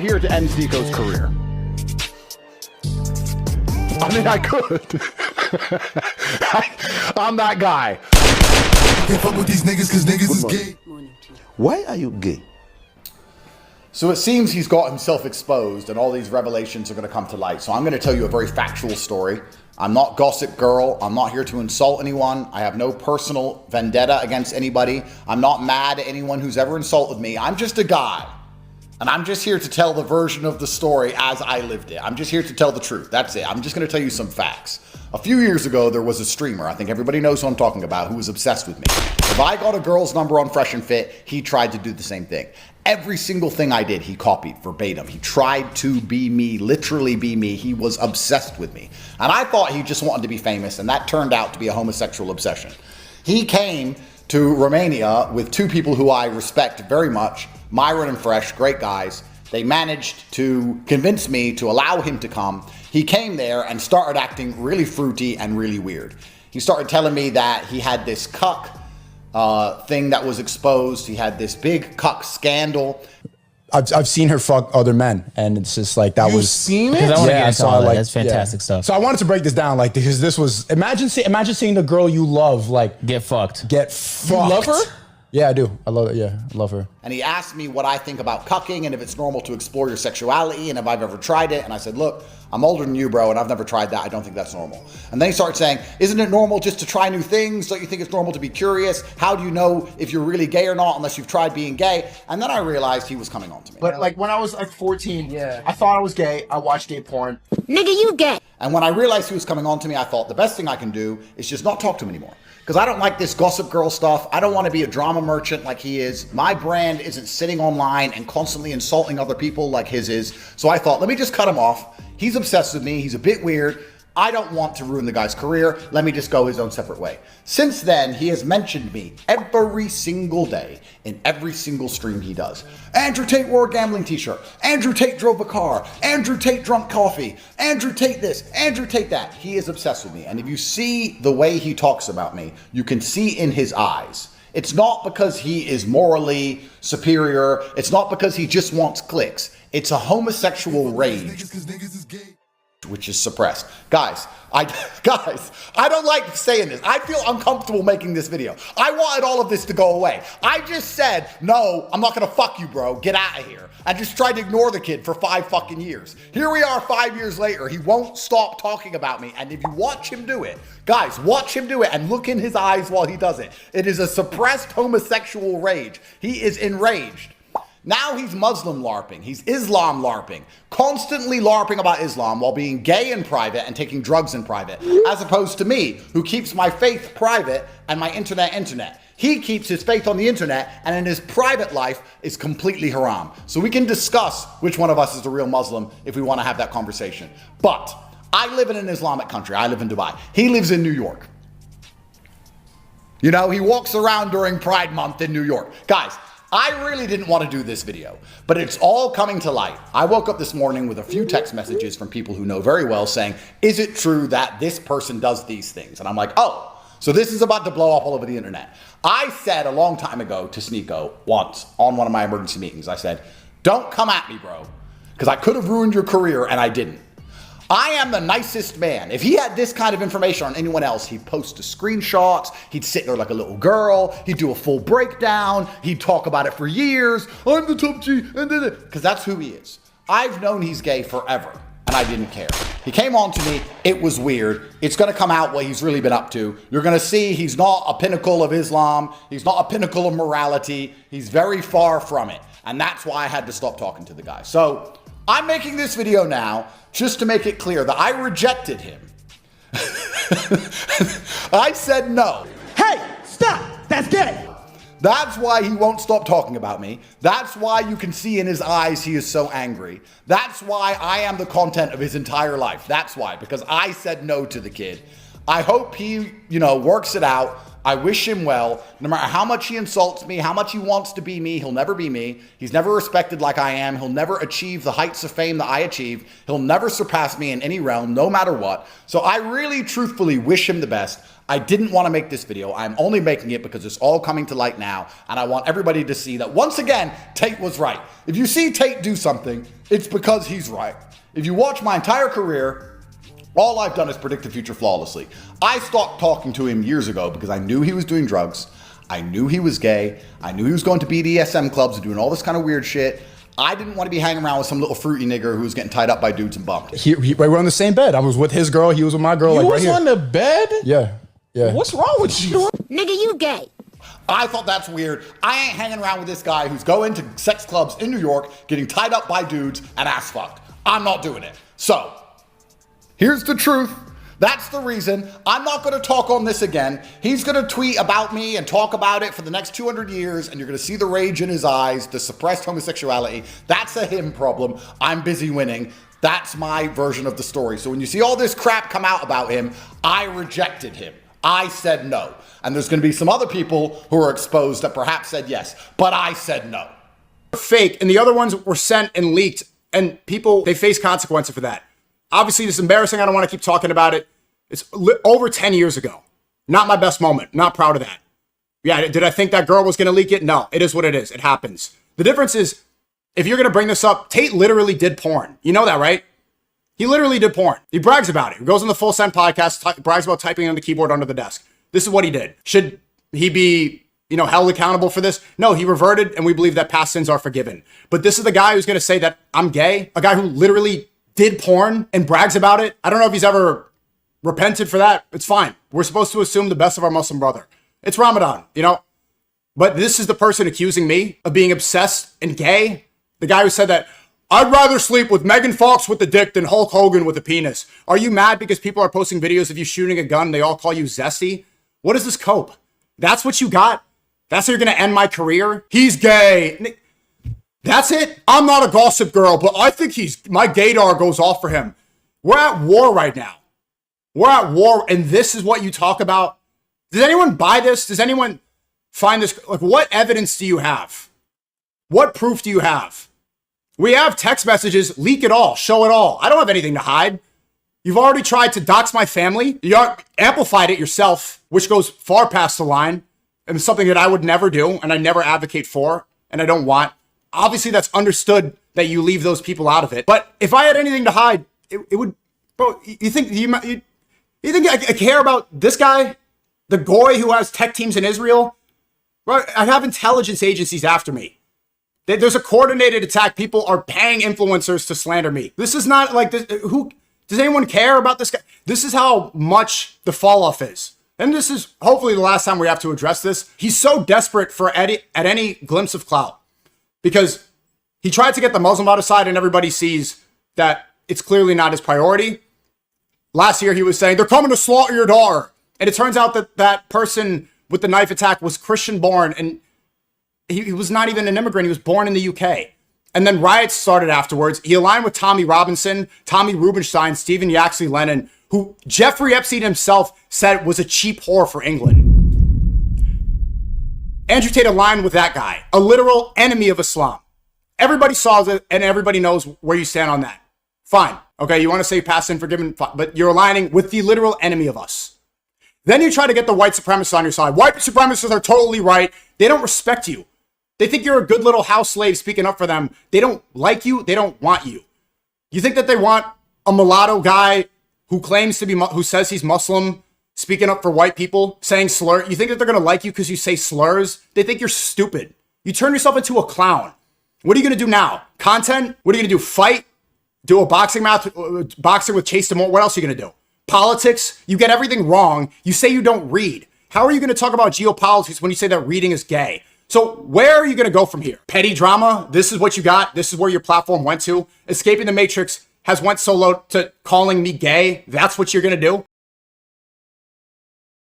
Here to end Sneako's career. I mean, I could. I'm that guy. Can't fuck with these niggas because niggas is gay. Why are you gay? So it seems he's got himself exposed and all these revelations are going to come to light. So I'm going to tell you a very factual story. I'm not Gossip Girl. I'm not here to insult anyone. I have no personal vendetta against anybody. I'm not mad at anyone who's ever insulted me. I'm just a guy. And I'm just here to tell the version of the story as I lived it. I'm just here to tell the truth. That's it. I'm just going to tell you some facts. A few years ago, there was a streamer, I think everybody knows who I'm talking about, who was obsessed with me. If I got a girl's number on Fresh and Fit, he tried to do the same thing. Every single thing I did, he copied verbatim. He tried to be me, literally be me. He was obsessed with me. And I thought he just wanted to be famous, and that turned out to be a homosexual obsession. He came to Romania with two people who I respect very much, Myron and Fresh, great guys. They managed to convince me to allow him to come. He came there and started acting really fruity and really weird. He started telling me that he had this cuck thing that was exposed. He had this big cuck scandal. I've seen her fuck other men, and it's just like that. You've seen it? Yeah, I saw like that's fantastic stuff. So I wanted to break this down, like, because this was imagine seeing the girl you love like get fucked. You love her? Yeah, I do. I love it. Yeah, I love her. And he asked me what I think about cucking and if it's normal to explore your sexuality and if I've ever tried it. And I said, look, I'm older than you, bro, and I've never tried that. I don't think that's normal. And then he started saying, isn't it normal just to try new things? Don't you think it's normal to be curious? How do you know if you're really gay or not unless you've tried being gay? And then I realized he was coming on to me. But like when I was like 14, I thought I was gay. I watched gay porn. Nigga, you gay. And when I realized he was coming on to me, I thought the best thing I can do is just not talk to him anymore. Because I don't like this Gossip Girl stuff. I don't want to be a drama merchant like he is. My brand isn't sitting online and constantly insulting other people like his is. So I thought, let me just cut him off. He's obsessed with me. He's a bit weird. I don't want to ruin the guy's career. Let me just go his own separate way. Since then, he has mentioned me every single day in every single stream he does. Andrew Tate wore a gambling t-shirt. Andrew Tate drove a car. Andrew Tate drunk coffee. Andrew Tate this. Andrew Tate that. He is obsessed with me. And if you see the way he talks about me, you can see in his eyes. It's not because he is morally superior. It's not because he just wants clicks. It's a homosexual rage, which is suppressed. Guys, I don't like saying this. I feel uncomfortable making this video. I wanted all of this to go away. I just said, no, I'm not gonna fuck you, bro. Get out of here. I just tried to ignore the kid for 5 fucking years. Here we are 5 years later. He won't stop talking about me. And if you watch him do it, guys, watch him do it and look in his eyes while he does it. It is a suppressed homosexual rage. He is enraged. Now he's Muslim LARPing, he's Islam LARPing, constantly LARPing about Islam while being gay in private and taking drugs in private, as opposed to me, who keeps my faith private and my internet. He keeps his faith on the internet and in his private life is completely haram. So we can discuss which one of us is the real Muslim if we want to have that conversation. But I live in an Islamic country, I live in Dubai. He lives in New York. You know, he walks around during Pride Month in New York. Guys, I really didn't want to do this video, but it's all coming to light. I woke up this morning with a few text messages from people who know very well saying, is it true that this person does these things? And I'm like, oh, so this is about to blow up all over the internet. I said a long time ago to Sneako once on one of my emergency meetings, I said, don't come at me, bro, because I could have ruined your career and I didn't. I am the nicest man. If he had this kind of information on anyone else, he'd post the screenshots, he'd sit there like a little girl, he'd do a full breakdown, he'd talk about it for years. I'm the top G, and then because that's who he is. I've known he's gay forever, and I didn't care. He came on to me, it was weird. It's gonna come out what he's really been up to. You're gonna see he's not a pinnacle of Islam, he's not a pinnacle of morality, he's very far from it. And that's why I had to stop talking to the guy. So, I'm making this video now just to make it clear that I rejected him. I said no. Hey, stop! That's gay! That's why he won't stop talking about me. That's why you can see in his eyes he is so angry. That's why I am the content of his entire life. That's why, because I said no to the kid. I hope he, works it out. I wish him well. No matter how much he insults me, how much he wants to be me, he'll never be me. He's never respected like I am. He'll never achieve the heights of fame that I achieve. He'll never surpass me in any realm, no matter what. So I really, truthfully wish him the best. I didn't want to make this video. I'm only making it because it's all coming to light now, and I want everybody to see that once again, Tate was right. If you see Tate do something, it's because he's right. If you watch my entire career, all I've done is predict the future flawlessly. I stopped talking to him years ago because I knew he was doing drugs. I knew he was gay. I knew he was going to BDSM clubs and doing all this kind of weird shit. I didn't want to be hanging around with some little fruity nigger who was getting tied up by dudes and bumped. We're on the same bed. I was with his girl. He was with my girl. You like was right on the bed? Yeah. Yeah. What's wrong with you? Nigga, you gay. I thought that's weird. I ain't hanging around with this guy who's going to sex clubs in New York, getting tied up by dudes and ass fucked. I'm not doing it. So, here's the truth. That's the reason. I'm not going to talk on this again. He's going to tweet about me and talk about it for the next 200 years, and you're going to see the rage in his eyes, the suppressed homosexuality. That's a him problem. I'm busy winning. That's my version of the story. So when you see all this crap come out about him, I rejected him. I said no. And there's going to be some other people who are exposed that perhaps said yes, but I said no. Fake, and the other ones were sent and leaked, and people, they face consequences for that. Obviously, this is embarrassing. I don't want to keep talking about it. It's over 10 years ago. Not my best moment. Not proud of that. Yeah, did I think that girl was going to leak it? No, it is what it is. It happens. The difference is, if you're going to bring this up, Tate literally did porn. You know that, right? He literally did porn. He brags about it. He goes on the Full Send podcast, brags about typing on the keyboard under the desk. This is what he did. Should he be, held accountable for this? No, he reverted, and we believe that past sins are forgiven. But this is the guy who's going to say that I'm gay, a guy who literally did porn and brags about it. I don't know if he's ever repented for that. It's fine. We're supposed to assume the best of our Muslim brother. It's Ramadan, But this is the person accusing me of being obsessed and gay. The guy who said that, I'd rather sleep with Megan Fox with the dick than Hulk Hogan with a penis. Are you mad because people are posting videos of you shooting a gun? They all call you zesty. What is this cope? That's what you got? That's how you're going to end my career? He's gay. That's it? I'm not a gossip girl, but I think my gaydar goes off for him. We're at war right now. We're at war, and this is what you talk about? Does anyone buy this? Does anyone find this? Like, what evidence do you have? What proof do you have? We have text messages, leak it all, show it all. I don't have anything to hide. You've already tried to dox my family. You amplified it yourself, which goes far past the line. And it's something that I would never do, and I never advocate for, and I don't want. Obviously, that's understood that you leave those people out of it. But if I had anything to hide, it would, bro, you think I care about this guy? The goy who has tech teams in Israel? Bro, I have intelligence agencies after me. There's a coordinated attack. People are paying influencers to slander me. This is not like this. Who does anyone care about this guy? This is how much the fall off is. And this is hopefully the last time we have to address this. He's so desperate for at any glimpse of clout because he tried to get the Muslim out of side, and everybody sees that it's clearly not his priority. Last year, he was saying, they're coming to slaughter your daughter. And it turns out that that person with the knife attack was Christian born, and he was not even an immigrant. He was born in the UK. And then riots started afterwards. He aligned with Tommy Robinson, Tommy Rubenstein, Stephen Yaxley Lennon, who Jeffrey Epstein himself said was a cheap whore for England. Andrew Tate aligned with that guy, a literal enemy of Islam. Everybody saw it, and everybody knows where you stand on that. Fine. Okay, you want to say past sin forgiven, but you're aligning with the literal enemy of us. Then you try to get the white supremacists on your side. White supremacists are totally right. They don't respect you. They think you're a good little house slave speaking up for them. They don't like you. They don't want you. You think that they want a mulatto guy who claims to be, who says he's Muslim, speaking up for white people, saying slur? You think that they're going to like you because you say slurs? They think you're stupid. You turn yourself into a clown. What are you going to do now? Content? What are you going to do? Fight? Do a boxing match? Boxing with Chase DeMore? What else are you going to do? Politics? You get everything wrong. You say you don't read. How are you going to talk about geopolitics when you say that reading is gay? So where are you going to go from here? Petty drama? This is what you got? This is where your platform went to? Escaping the Matrix has went so low to calling me gay? That's what you're going to do?